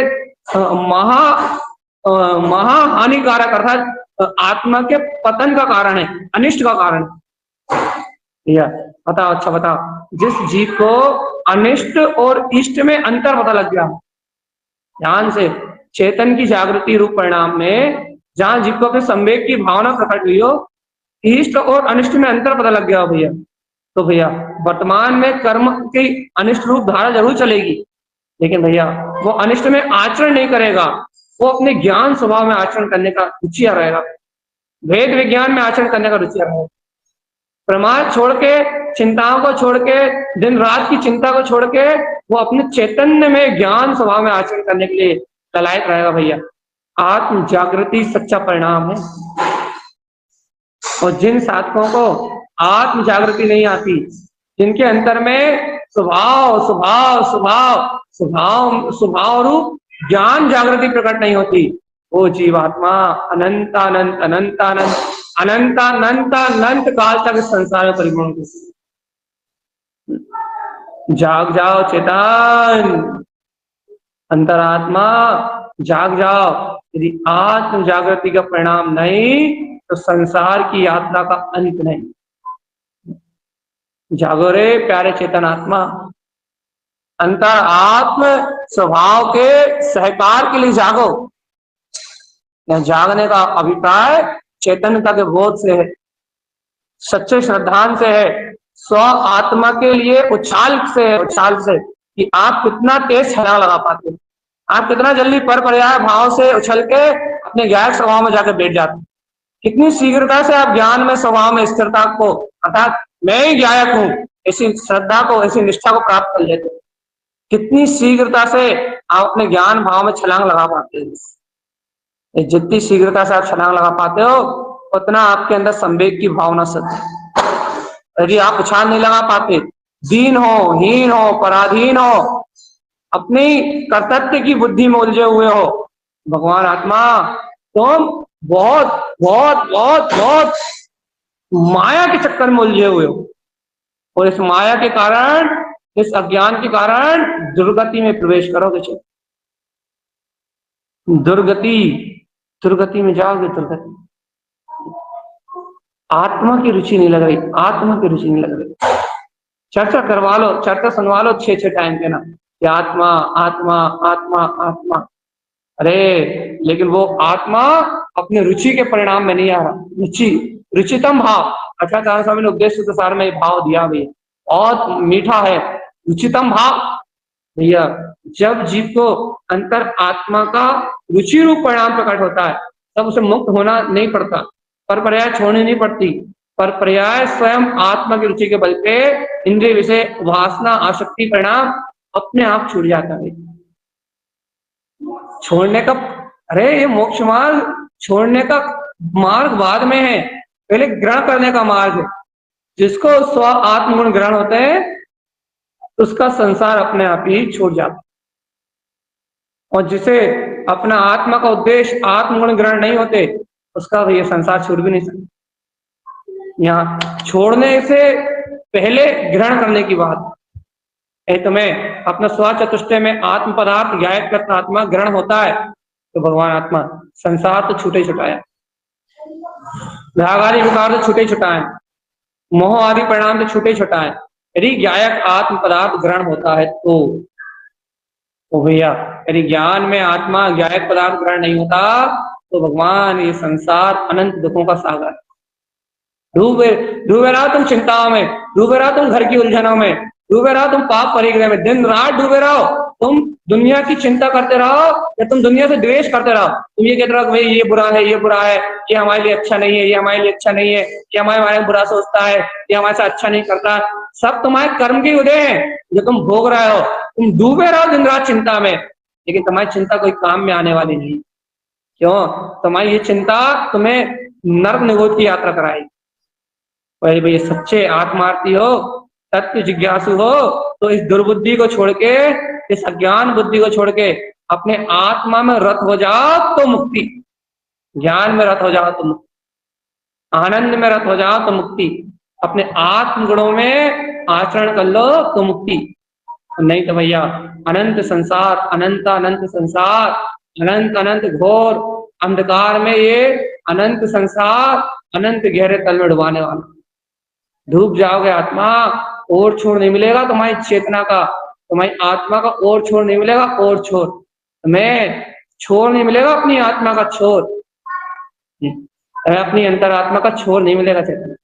महा हानिकारक अर्थात आत्मा के पतन का कारण है, अनिष्ट का कारण है। या बताओ, अच्छा बताओ, जिस जीव को अनिष्ट और इष्ट में अंतर पता लग गया, ध्यान से, चेतन की जागृति रूप परिणाम में जहां जीव को अपने संवेग की भावना प्रकट हुई हो, इष्ट और अनिष्ट में अंतर पता लग गया भैया, तो भैया वर्तमान में कर्म की अनिष्ट रूप धारा जरूर चलेगी, लेकिन भैया वो अनिष्ट में आचरण नहीं करेगा, वो अपने ज्ञान स्वभाव में आचरण करने का रुचिया रहेगा, वेद विज्ञान में आचरण करने का रुचिया रहेगा। प्रमाद छोड़ के, चिंताओं को छोड़ के, दिन रात की चिंता को छोड़ के वो अपने चैतन्य में ज्ञान स्वभाव में आचरण करने के लिए ललायत रहेगा भैया। आत्म जागृति सच्चा परिणाम है। और जिन साधकों को आत्म जागृति नहीं आती, जिनके अंतर में स्वभाव स्वभाव स्वभाव स्वभाव स्वभाव रूप ज्ञान जागृति प्रकट नहीं होती, वो जीवात्मा अनंत अनंत अनंत अनंत अनंत अनंत अनंत काल तक इस संसार में परिपूर्ण होती। जाग जाओ चेतन, अंतरात्मा जाग जाओ। यदि आत्म जागृति का परिणाम नहीं तो संसार की यात्रा का अंत नहीं। जागो रे प्यारे चेतन आत्मा, अंतर आत्म स्वभाव के सहकार के लिए जागो। जागने का अभिप्राय चैतन्यता के बोध से है, सच्चे श्रद्धान से है, स्व आत्मा के लिए उछाल से है, उछाल से कि आप कितना तेज छलांग लगा पाते हैं, आप कितना जल्दी पर पर्याय भाव से उछल के अपने ज्ञान स्वभाव में जाकर बैठ जाते हैं, कितनी शीघ्रता से आप ज्ञान में स्वभाव में स्थिरता को, अर्थात मैं ही गायक हूं, ऐसी श्रद्धा को, ऐसी निष्ठा को प्राप्त कर लेते हैं, कितनी शीघ्रता से आप अपने ज्ञान भाव में छलांग लगा पाते हैं। जितनी शीघ्रता से आप छलांग लगा पाते हो उतना आपके अंदर संवेग की भावना सत्य। यदि आप उछाल नहीं लगा पाते, दीन हो, हीन हो, पराधीन हो, अपनी कर्तव्य की बुद्धि में उलझे हुए हो, भगवान आत्मा तुम बहुत बहुत बहुत बहुत माया के चक्कर में उलझे हुए हो, और इस माया के कारण, इस अज्ञान के कारण दुर्गति में प्रवेश करोगे। दुर्गति, दुर्गति में जाओगे, दुर्गति। आत्मा की रुचि नहीं लग रही, आत्मा की रुचि नहीं लग रही, चर्चा करवा लो, चर्चा सुनवा लो 6-6 टाइम के ना कि आत्मा आत्मा आत्मा आत्मा, अरे लेकिन वो आत्मा अपने रुचि के परिणाम में नहीं आ रहा। रुचि, रुचितम भाव, आचार्य स्वामी ने उपदेश सूत्र सार में भाव दिया भी, बहुत मीठा है। रुचितम भाव भैया, जब जीव को अंतर आत्मा का रुचि रूप परिणाम प्रकट होता है तब उसे मुक्त होना नहीं पड़ता, पर पर्याय छोड़नी नहीं पड़ती, पर पर्याय स्वयं आत्मा की रुचि के बल पे इंद्रिय विषय वासना आसक्ति परिणाम अपने आप छूट जाता है। छोड़ने का, अरे ये मोक्ष मार्ग छोड़ने का मार्ग बाद में है, पहले ग्रहण करने का मार्ग है। जिसको स्व आत्मगुण ग्रहण होते हैं उसका संसार अपने आप ही छूट जाता, और जिसे अपना आत्मा का उद्देश्य आत्मगुण ग्रहण नहीं होते उसका ये संसार छूट भी नहीं सकता। यहाँ छोड़ने से पहले ग्रहण करने की बात है। तुम्हें अपना स्व चतुष्टय में आत्म पदार्थ ज्ञात आत्मा ग्रहण होता है तो भगवान आत्मा संसार तो छूटे छुटाया, राग आदि विकार तो छूटे छुटाए, मोह आदि परिणाम तो छूटे छुटाए। यदि ज्ञायक आत्म पदार्थ ग्रहण होता है तो भैया, यदि ज्ञान में आत्मा ज्ञायक पदार्थ ग्रहण नहीं होता तो भगवान ये संसार अनंत दुखों का सागर, डूबे रहो तुम चिंताओं में, डूबे रहो तुम घर की उलझनों में, डूबे रहो तुम पाप परिग्रह में, दिन रात डूबे रहो, तुम दुनिया की चिंता करते रहो या तुम दुनिया से द्वेष करते रहो। तुम ये कहते रहो भाई ये बुरा है, ये बुरा है, ये हमारे लिए अच्छा नहीं है, ये हमारे लिए अच्छा नहीं है, ये हमारे बारे में बुरा सोचता है, ये हमारे साथ अच्छा नहीं करता। सब तुम्हारे कर्म के उदय हैं जो तुम भोग रहे हो। तुम डूबे रहो दिन रात चिंता में, लेकिन तुम्हारी चिंता कोई काम में आने वाली नहीं। क्यों? तुम्हारी ये चिंता तुम्हें नरक निगोद की यात्रा कराएगी। भाई सच्चे आत्मार्थी हो, तत्व जिज्ञासु हो तो इस दुर्बुद्धि को छोड़ के, इस अज्ञान बुद्धि को छोड़ के अपने आत्मा में रत हो जाओ तो मुक्ति, ज्ञान में रत हो जाओ तो मुक्ति, आनंद में रत हो जाओ तो मुक्ति, अपने आत्म गुणों में आचरण कर लो तो मुक्ति। नहीं तो भैया अनंत संसार, अनंत अनंत संसार, अनंत अनंत घोर अंधकार में ये अनंत संसार अनंत गहरे तल में डुबाने वाला, डूब जाओगे आत्मा, और छोड़ नहीं मिलेगा तुम्हारी चेतना का, तुम्हारी आत्मा का और छोड़ नहीं मिलेगा, और छोड़ तुम्हें छोड़ नहीं मिलेगा, अपनी आत्मा का छोड़, अपनी अंतर आत्मा का छोड़ नहीं मिलेगा, चेतना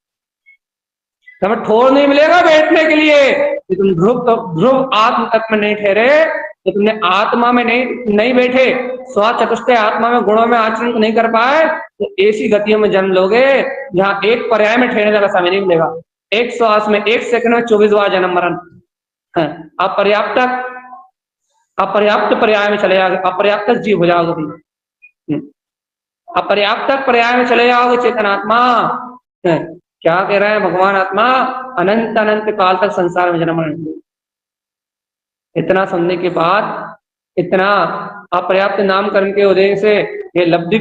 तुम्हें ठोर नहीं मिलेगा बैठने के लिए। कि तुम ध्रुव आत्म तत्व में नहीं ठहरे, तो तुमने आत्मा में नहीं बैठे, स्व चतुष्टय आत्मा में गुणों में आचरण नहीं कर पाए, तो ऐसी गतियों में जन्म लोगे जहां एक पर्याय में ठहरने का समय नहीं मिलेगा। एक श्वास में, एक सेकंड में 24 बार जन्म मरण। अपर्याप्त पर्याय में चले जाओगे, अपर्याप्त जीव हो जाओगे, अपर्याप्त पर्याय में चले जाओगे चेतनात्मा। क्या कह रहे हैं भगवान आत्मा? अनंत अनंत काल तक संसार में जन्म मरण। इतना सुनने के बाद, इतना अपर्याप्त नामकरण के उदय से ये लब्ध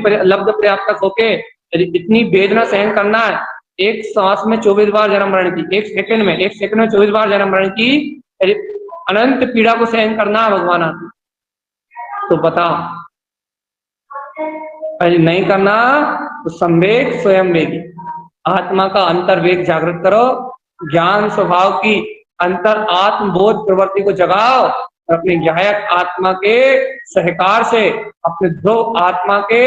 पर्याप्त होके इतनी वेदना सहन करना है, एक सांस में 24 बार जन्म मरण की, एक सेकंड में 24 बार जन्म मरण की अनंत पीड़ा को सहन करना है भगवान आत्मा, तो बताओ नहीं करना तो संवेग स्वयं वेगी, आत्मा का अंतर्वेग जागृत करो, ज्ञान स्वभाव की अंतर आत्मबोध प्रवृत्ति को जगाओ, और अपनी ज्ञायक आत्मा के सहकार से, अपने ध्रुव आत्मा के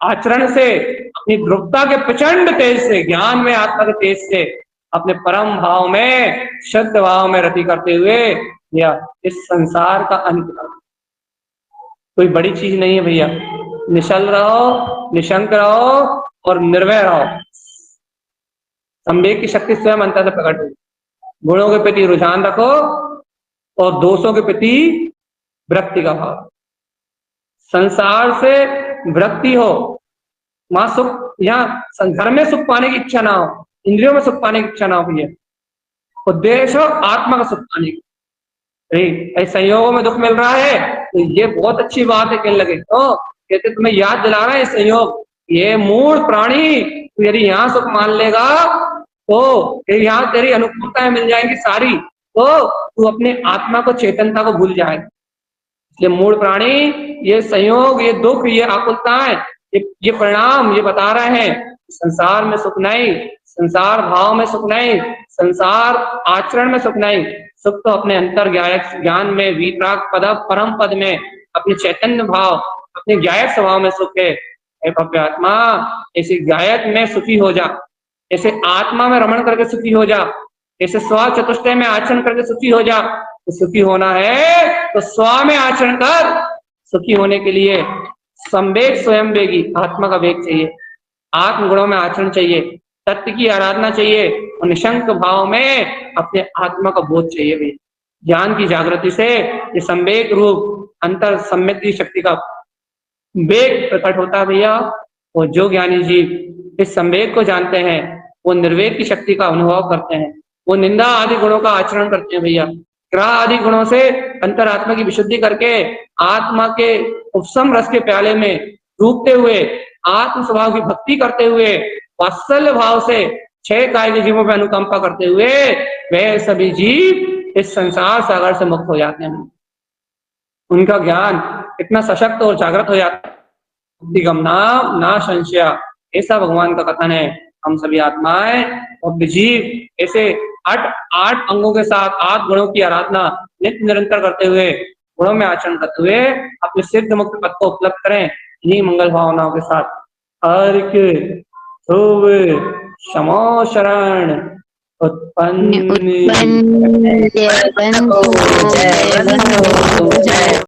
आचरण से, अपनी ध्रुवता के प्रचंड तेज से, ज्ञान में आत्मा के तेज से, अपने परम भाव में, शुद्ध भाव में रति करते हुए या इस संसार का अंत करो। कोई बड़ी चीज नहीं है भैया, निश्चल रहो, निशंक रहो और निर्भय रहो। संवेग की शक्ति स्वयं अंतर से प्रकट हुई। गुणों के प्रति रुझान रखो और दोषों के प्रति विरक्ति का भाव। संसार से विरक्ति हो, वहां सुख, यहाँ घर में सुख पाने की इच्छा ना हो, इंद्रियों में सुख पाने की इच्छा ना हो भैया, उद्देश्य हो आत्मा का सुख पाने की। संयोगों में दुख मिल रहा है तो ये बहुत अच्छी बात है, कहने लगे तो कहते तुम्हें याद दिला रहा है संयोग, ये मूल प्राणी तो यदि यहाँ सुख मान लेगा तो यहाँ तेरी अनुकूलताएं मिल जाएंगी सारी, तो तू अपने आत्मा को, चेतनता को भूल जाएगा। ये मूल प्राणी, ये संयोग, ये दुख, ये आकुलताएं, ये परिणाम ये बता रहे हैं संसार में सुख नहीं, संसार भाव में सुख नहीं, संसार आचरण में सुख नहीं, सुख तो अपने अंतर ज्ञान में, वीतराग पद परम पद में, अपने चैतन्य भाव, अपने गायक स्वभाव में सुख है। हे भव्य आत्मा, ऐसे गायक में सुखी हो जा, ऐसे आत्मा में रमण करके सुखी हो जा, ऐसे स्व चतुष्टय में आचरण करके सुखी हो जा। तो सुखी होना है तो स्व में आचरण कर। सुखी होने के लिए संवेग स्वयं वेगी आत्मा का वेग चाहिए, आत्म गुणों में आचरण चाहिए, तत्व की आराधना चाहिए और निशंक भाव में अपने आत्मा का बोध चाहिए भी। ज्ञान की जागृति से ये संवेग रूप अंतर सम्यक की शक्ति का वेग प्रकट होता है भैया। और जो ज्ञानी जीव इस संवेग को जानते हैं वो निर्वेग की शक्ति का अनुभव करते हैं, वो निंदा आदि गुणों का आचरण करते हैं भैया। ग्रह आदि गुणों से अंतरात्मा की विशुद्धि करके आत्मा के उपसम रस के प्याले में डूबते हुए आत्म स्वभाव की भक्ति करते हुए वात्सल्य भाव से छह काय के जीवों पर अनुकंपा करते हुए वह सभी जीव इस संसार सागर से मुक्त हो जाते हैं। उनका ज्ञान इतना सशक्त और जागृत हो जाता है, बुद्धिगम नाम ना संशय, ऐसा भगवान का कथन है। हम सभी आत्माएं और जीव ऐसे आठ अंगों के साथ 8 गुणों की आराधना नित्य निरंतर करते हुए, गुणों में आचरण करते हुए अपने सिद्ध मुक्त पद को उपलब्ध करें इन्हीं मंगल भावनाओं के साथ। हर के क्षमो शरण उत्पन्न जय बंधु जय बंधु जय